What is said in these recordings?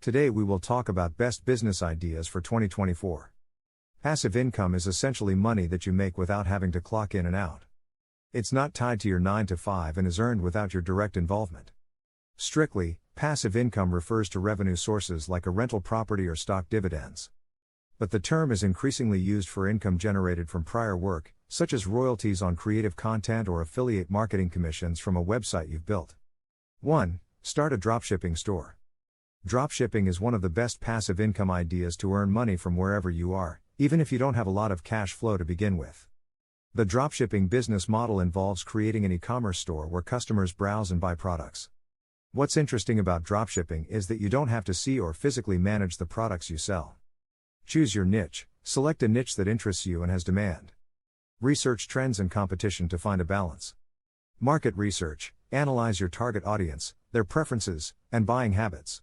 Today we will talk about best business ideas for 2024. Passive income is essentially money that you make without having to clock in and out. It's not tied to your 9 to 5 and is earned without your direct involvement. Strictly, passive income refers to revenue sources like a rental property or stock dividends. But the term is increasingly used for income generated from prior work, such as royalties on creative content or affiliate marketing commissions from a website you've built. 1. Start a dropshipping store. Dropshipping is one of the best passive income ideas to earn money from wherever you are, even if you don't have a lot of cash flow to begin with. The dropshipping business model involves creating an e-commerce store where customers browse and buy products. What's interesting about dropshipping is that you don't have to see or physically manage the products you sell. Choose your niche, select a niche that interests you and has demand. Research trends and competition to find a balance. Market research, analyze your target audience, their preferences, and buying habits.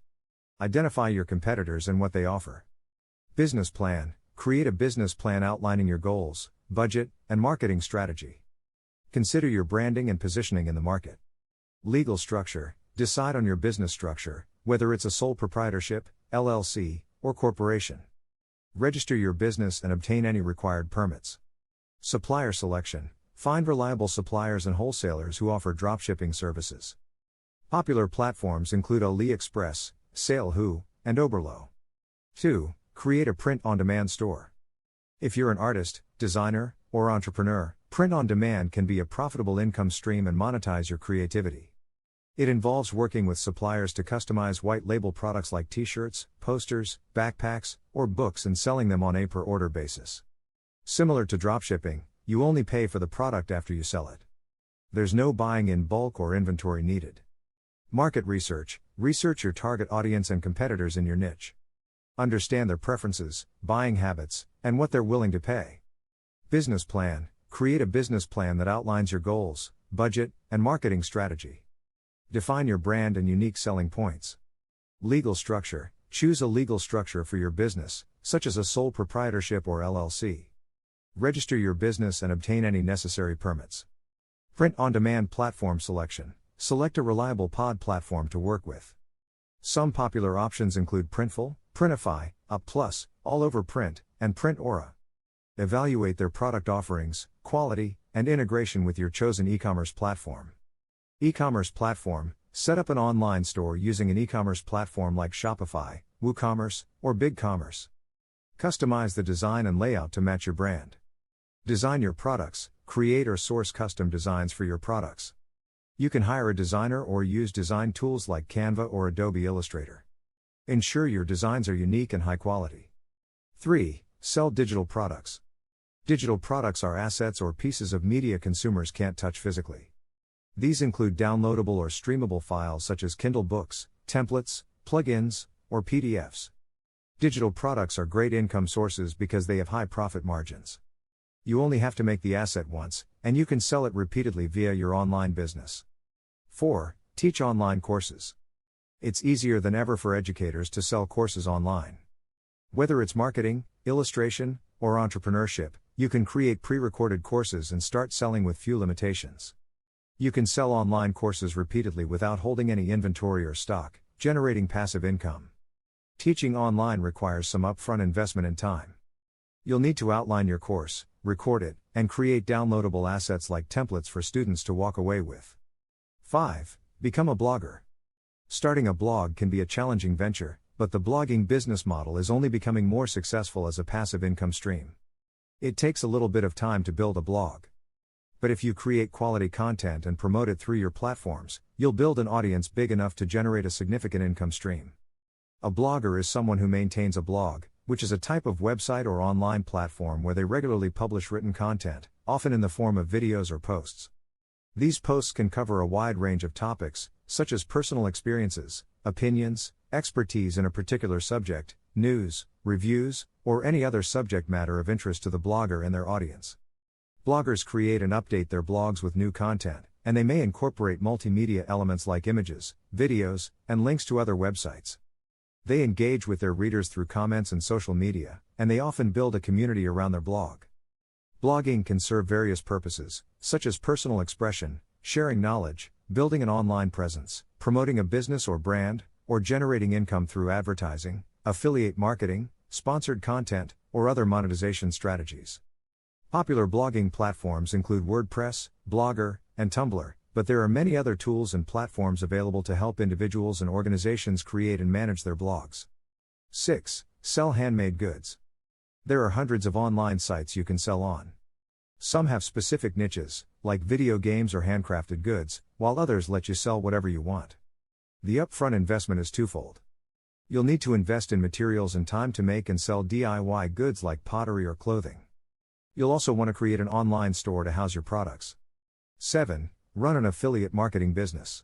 Identify your competitors and what they offer. Business plan, create a business plan outlining your goals, budget, and marketing strategy. Consider your branding and positioning in the market. Legal structure, decide on your business structure, whether it's a sole proprietorship, LLC, or corporation. Register your business and obtain any required permits. Supplier selection, find reliable suppliers and wholesalers who offer dropshipping services. Popular platforms include AliExpress, Salehu, and Oberlo. 2. Create a print-on-demand store. If you're an artist, designer, or entrepreneur, print-on-demand can be a profitable income stream and monetize your creativity. It involves working with suppliers to customize white-label products like t-shirts, posters, backpacks, or books and selling them on a per-order basis. Similar to dropshipping, you only pay for the product after you sell it. There's no buying in bulk or inventory needed. Market research, research your target audience and competitors in your niche. Understand their preferences, buying habits, and what they're willing to pay. Business plan, create a business plan that outlines your goals, budget, and marketing strategy. Define your brand and unique selling points. Legal structure, choose a legal structure for your business, such as a sole proprietorship or LLC. Register your business and obtain any necessary permits. Print-on-demand platform selection. Select a reliable pod platform to work with. Some popular options include Printful, Printify, UpPlus, All Over Print, and Printaura. Evaluate their product offerings, quality, and integration with your chosen e-commerce platform. E-commerce platform, set up an online store using an e-commerce platform like Shopify, WooCommerce, or BigCommerce. Customize the design and layout to match your brand. Design your products, create or source custom designs for your products. You can hire a designer or use design tools like Canva or Adobe Illustrator. Ensure your designs are unique and high quality. 3. Sell digital products. Digital products are assets or pieces of media consumers can't touch physically. These include downloadable or streamable files such as Kindle books, templates, plugins, or PDFs. Digital products are great income sources because they have high profit margins. You only have to make the asset once, and you can sell it repeatedly via your online business. 4. Teach online courses. It's easier than ever for educators to sell courses online. Whether it's marketing, illustration, or entrepreneurship, you can create pre-recorded courses and start selling with few limitations. You can sell online courses repeatedly without holding any inventory or stock, generating passive income. Teaching online requires some upfront investment and time. You'll need to outline your course, record it, and create downloadable assets like templates for students to walk away with. 5. Become a blogger. Starting a blog can be a challenging venture, but the blogging business model is only becoming more successful as a passive income stream. It takes a little bit of time to build a blog. But if you create quality content and promote it through your platforms, you'll build an audience big enough to generate a significant income stream. A blogger is someone who maintains a blog, which is a type of website or online platform where they regularly publish written content, often in the form of videos or posts. These posts can cover a wide range of topics, such as personal experiences, opinions, expertise in a particular subject, news, reviews, or any other subject matter of interest to the blogger and their audience. Bloggers create and update their blogs with new content, and they may incorporate multimedia elements like images, videos, and links to other websites. They engage with their readers through comments and social media, and they often build a community around their blog. Blogging can serve various purposes, such as personal expression, sharing knowledge, building an online presence, promoting a business or brand, or generating income through advertising, affiliate marketing, sponsored content, or other monetization strategies. Popular blogging platforms include WordPress, Blogger, and Tumblr, but there are many other tools and platforms available to help individuals and organizations create and manage their blogs. 6. Sell handmade goods. There are hundreds of online sites you can sell on. Some have specific niches, like video games or handcrafted goods, while others let you sell whatever you want. The upfront investment is twofold. You'll need to invest in materials and time to make and sell DIY goods like pottery or clothing. You'll also want to create an online store to house your products. 7. Run an affiliate marketing business.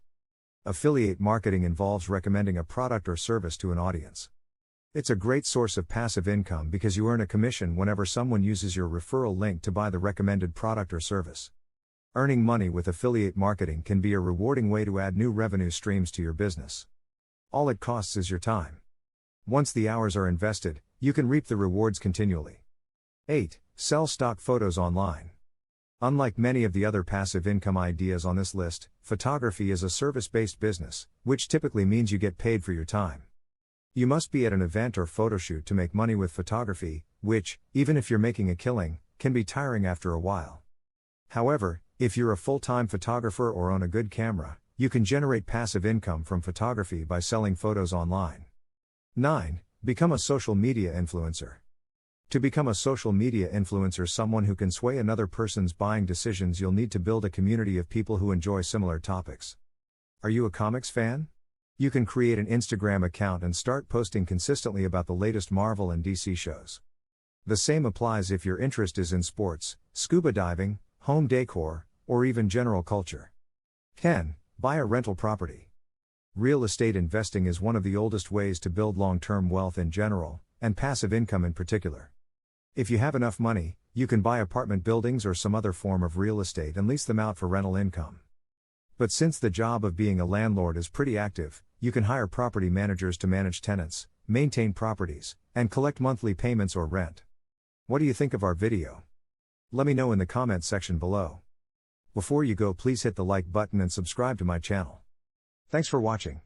Affiliate marketing involves recommending a product or service to an audience. It's a great source of passive income because you earn a commission whenever someone uses your referral link to buy the recommended product or service. Earning money with affiliate marketing can be a rewarding way to add new revenue streams to your business. All it costs is your time. Once the hours are invested, you can reap the rewards continually. 8. Sell stock photos online. Unlike many of the other passive income ideas on this list, photography is a service-based business, which typically means you get paid for your time. You must be at an event or photo shoot to make money with photography, which, even if you're making a killing, can be tiring after a while. However, if you're a full-time photographer or own a good camera, you can generate passive income from photography by selling photos online. 9. Become a social media influencer. To become a social media influencer, someone who can sway another person's buying decisions, you'll need to build a community of people who enjoy similar topics. Are you a comics fan? You can create an Instagram account and start posting consistently about the latest Marvel and DC shows. The same applies if your interest is in sports, scuba diving, home decor, or even general culture. 10. Buy a rental property. Real estate investing is one of the oldest ways to build long-term wealth in general, and passive income in particular. If you have enough money, you can buy apartment buildings or some other form of real estate and lease them out for rental income. But since the job of being a landlord is pretty active, you can hire property managers to manage tenants, maintain properties, and collect monthly payments or rent. What do you think of our video? Let me know in the comments section below. Before you go, please hit the like button and subscribe to my channel. Thanks for watching.